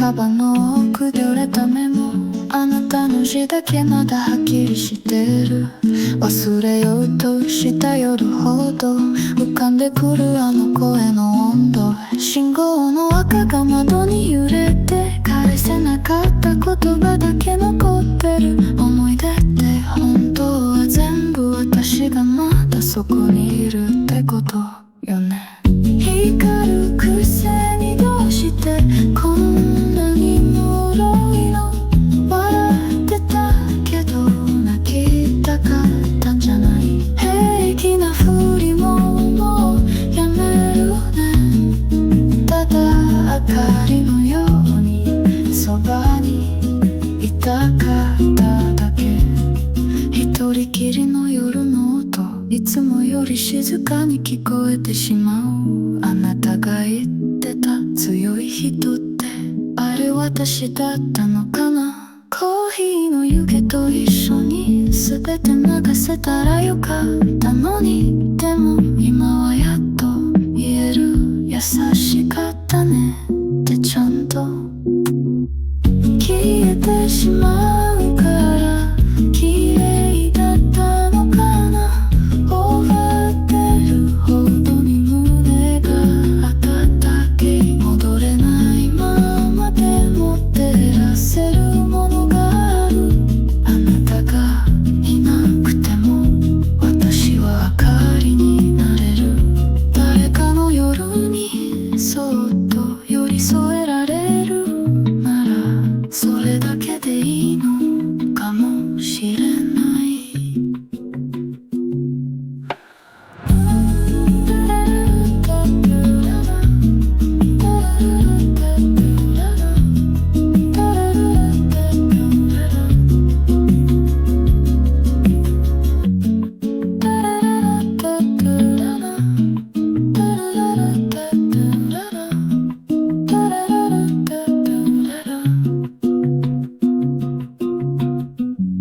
カバンの奥で折れたメモ、あなたの字だけまだはっきりしてる。忘れようとした夜ほど浮かんでくるあの声の温度。信号の赤が窓に揺れて返せなかった言葉だけ残ってる。思い出って本当は全部私がまだそこにいるってことよね。光るくせにどうしてこんなにもろいの。笑ってたけど泣きたかったんじゃない。平気なふりももうやめるね。ただ明かりのようにそばにいたかっただけ。一人きりの夜の音、いつもより静かに聞こえてしまう。あなたが言ってた強い人ってあれ私だったのかな。コーヒーの湯気と一緒に全て流せたらよかったのに。でも今はやっと言える。優しかったねってちゃんと消えてしまうから綺麗だったのかな。覚えてるほどに胸が温け、戻れないままでも照らせるものがある。あなたがいなくても私は明かりになれる。誰かの夜にそっと寄り添えられるならそれだけでいいのかもしれない。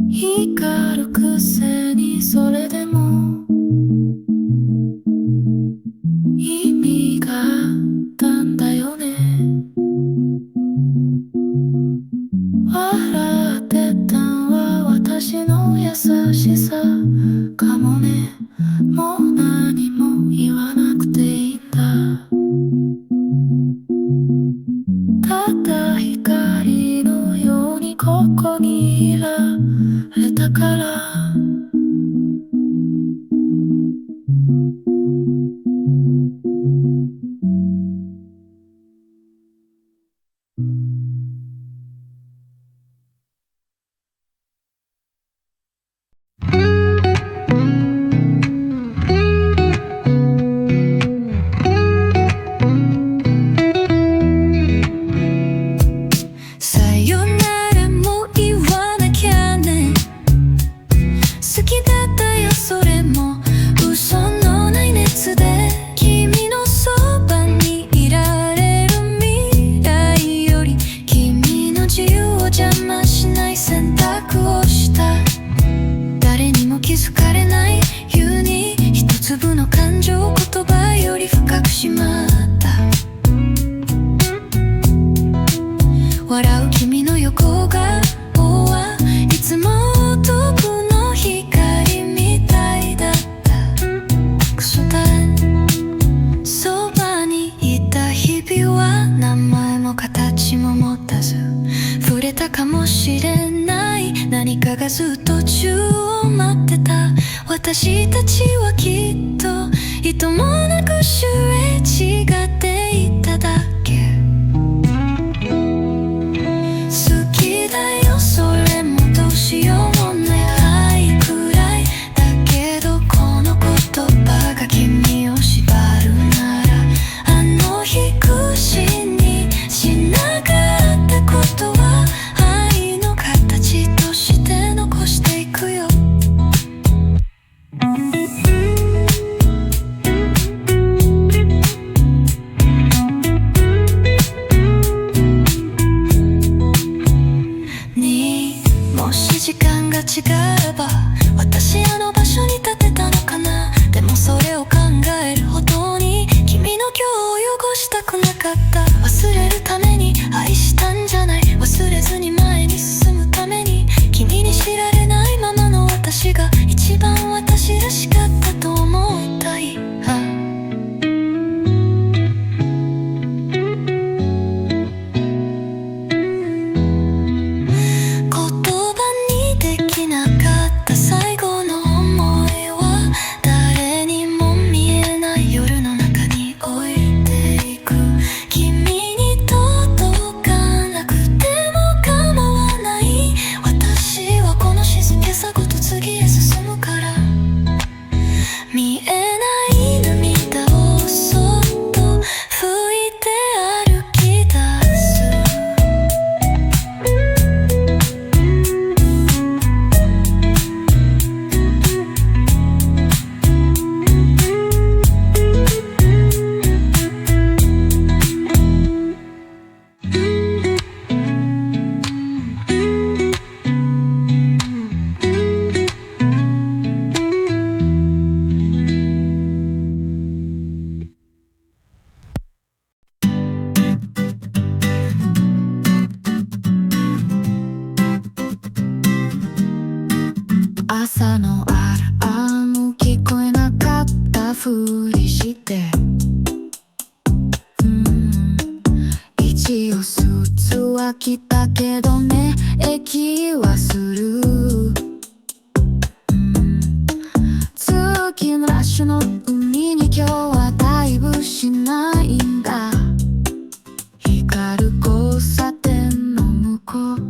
光るくせにそれでも意味があったんだよね。笑ってたんは私の優しさかもね。もう何も言わなくていいんだ。ただ光のようにここにいられたから。さよならも言わなきゃね。好きだったよそれも嘘のない熱で。君のそばにいられる未来より君の自由を邪魔しない選択をした。誰にも気づかれないように一粒の感情を言葉より深くしまった。笑う君の横顔はいつも遠くの光みたいだった。クソだ。そばにいた日々は名前も形も持たず触れたかもしれない何かがずっと宙を待ってた。私たちはきっといともなくすれ違っていただけ。好きだよそれもどうしようもないくらいだけど、この言葉が君を縛るならあの日口にしなかったことは愛の形として残していくよ。靴は来たけどね、駅はする。通勤ラッシュの海に今日はダイブしないんだ。光る交差点の向こう、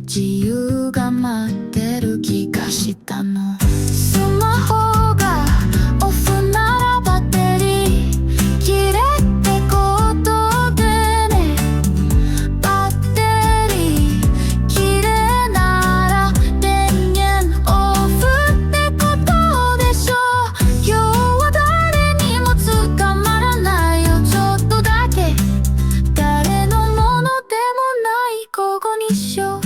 自由が待ってる気がしたの。スマホがオフならバッテリー切れってことでね。バッテリー切れなら電源オフってことでしょ。今日は誰にも捕まらないよ。ちょっとだけ誰のものでもない午後にしよう。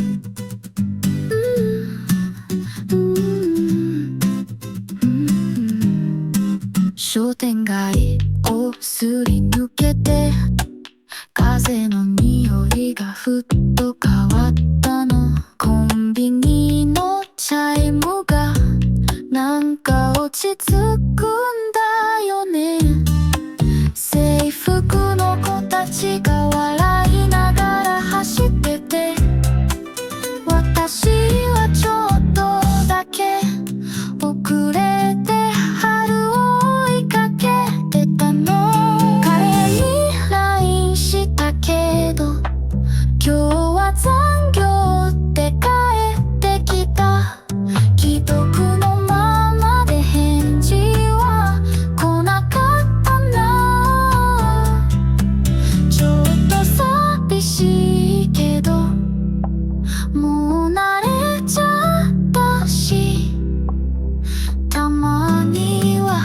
商店街をすり抜けて、風の匂いがふっと変わったの。コンビニのチャイムがなんか落ち着くんだよね。制服の子たちが笑いながら走ってて、私はちょっとだけ遅れて春を追いかけてたの。彼に LINE したけど、今日は残業って帰ってきた。既読のままで返事は来なかったな。ちょっと寂しいけどもう慣れちゃったし、たまには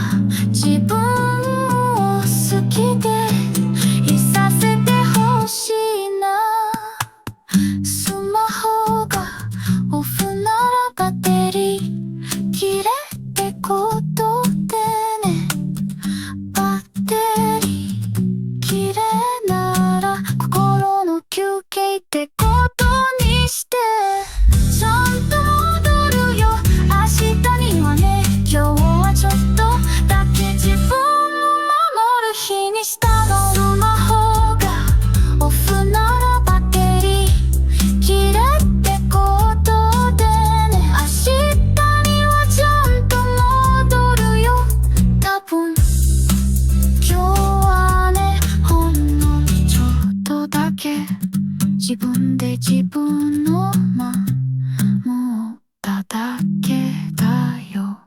自分を好きでいさせてほしいな。スマホがオフならバッテリー切れってことでね。バッテリー切れなら心の休憩ってことにして、ちゃんと戻るよ明日にはね。今日はちょっとだけ自分を守る日にしたの。スマホがオフならバッテリー切れってことでね。明日にはちゃんと戻るよ多分。今日はね、ほんのちょっとだけ自分で自分を守っただけだよ。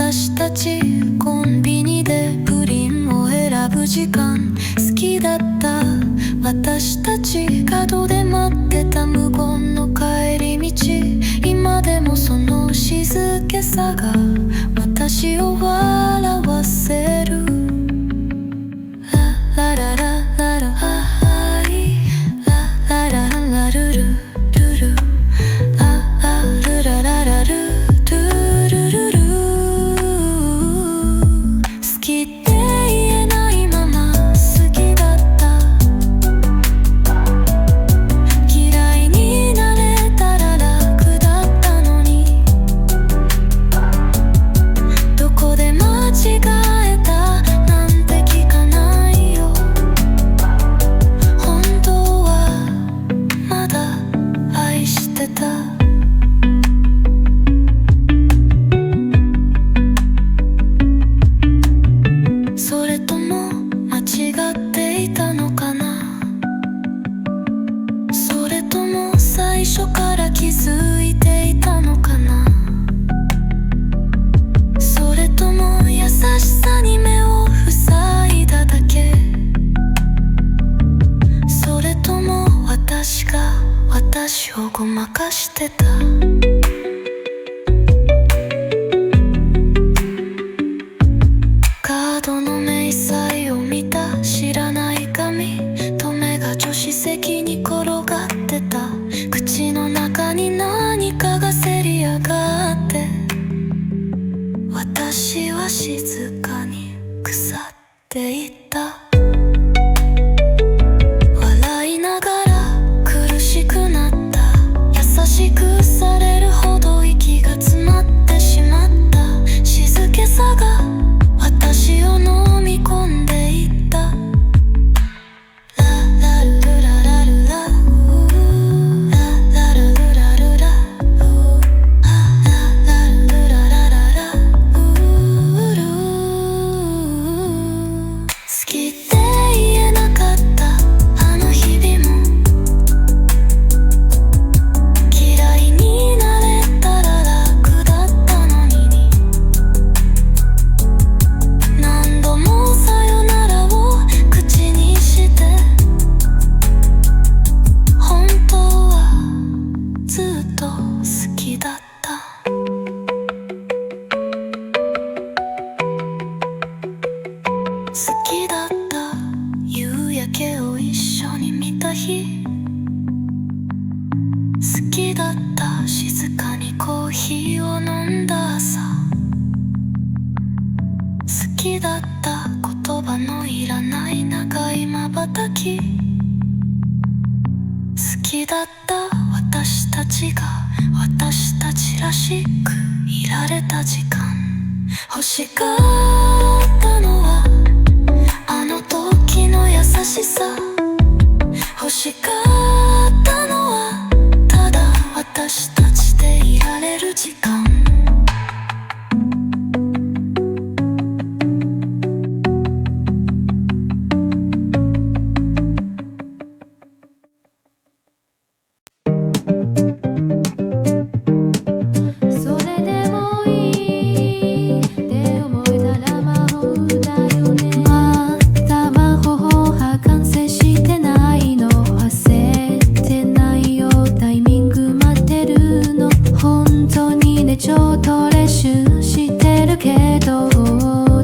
私たちコンビニでプリンを選ぶ時間好きだった。私たち角で待ってた無言の帰り道、今でもその静けさが私を笑わせる。ララララララハイララララルルルルララルラララルルルルル。好きって言えないまま好きだった。嫌いになれたら楽だったのに、どこで間違えたなんて聞かないよ。本当はまだ愛してた。それとも間違っていたのかな。それとも最初から気づいていたのかな。それとも優しさに目を塞いだだけ。それとも私が私をごまかしてた。カードの明細を見た知らない髪留めが助手席に転がってた。口の中に何かがせり上がって、私は静かに腐っていった。笑いながら苦しくなった。優しくされるほど息が詰まってしまった。静けさが私を飲み込んでいった。ララルルララルラララルルラルラララルルララララ好きって言えなかったあの日々も、嫌いになれたら楽だったのに、何度もさよならを口にして、本当はずっと好きだった。好きだった夕焼けを一緒に見た日、好きだった静かにコーヒーを飲んだ朝、好きだった言葉のいらない長い瞬き、好きだった私たちが私たちらしくいられた時間。欲しかったのはあの時の優しさ。欲しかったのはただ私たちでいられる時間。それでもいいって思えたら魔法だよね。まだ魔法は完成してないの、焦ってないよ、タイミング待ってるの。本当にねちょっと練習してるけど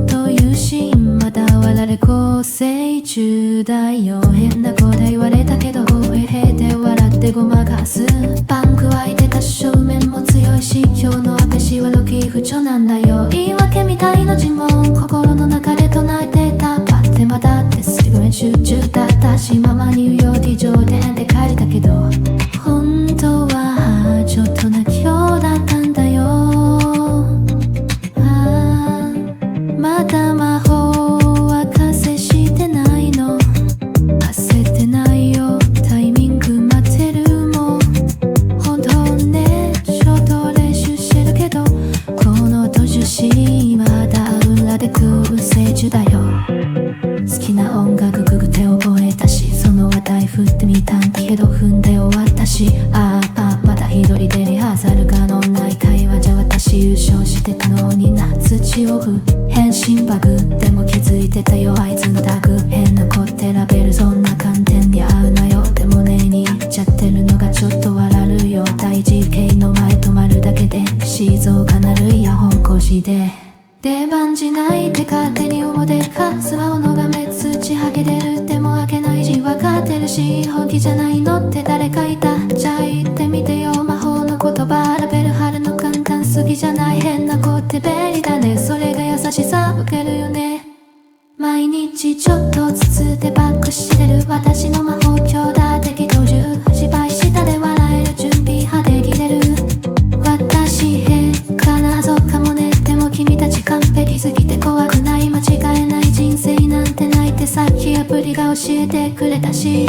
というシーンまだ我々構成中だよ。変なこと言われたけどへへで笑ってごまかす。パンク湧いてた正面も強いし、今日の証はロキ不調なんだよ。言い訳みたいな呪文心の中で唱えてた。パッてまたってすぐ練習中だったし、ママに言うよ T 上店で帰りたけど、本当はちょっと泣きようだったんだよ。まだ魔法は完成してないの、焦ってないよ、タイミング待ってるもん。本当ねちょっと練習してるけどこの年しチオフ変身バグでも気づいてたよあいつのタグ変な子ってラベルそんな観点に合うなよでもねに言っちゃってるのがちょっと笑うよ大事系の前止まるだけで心臓が鳴るイヤホン越しで出番じないで勝手に思でかスマホの画面通知はげてるでも開けないし分かってるし本気じゃないのって誰かいたじゃあ言ってみてよ魔法の言葉ラベル貼るの簡単すぎじゃない変な子って便利だねそれが優しさ受けるよね毎日ちょっとずつデバッグしてる私の魔法強打的教授芝居下で笑える準備派できてる私変かなそうかもねでも君たち完璧すぎて怖くない間違えない人生なんてないってさっきアプリが教えてくれたし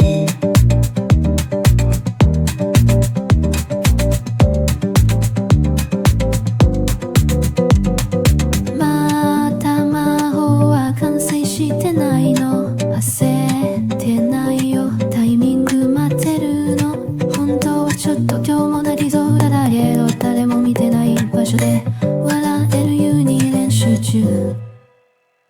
また魔法は完成してないの焦ってないよタイミング待ってるの本当はちょっと今日もなりそうだけど誰も見てない場所で笑えるように練習中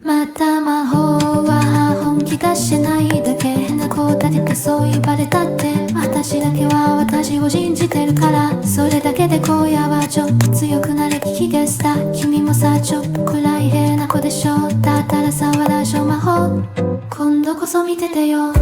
また魔法は本気出してないだけ変な子だってそう言われたって私だけは私を信じてるからそれだけで今夜はちょっと強くなれ聞きゲスタ君もさちょっとくらい変な子でしょだったらさ笑うしょ魔法今度こそ見ててよ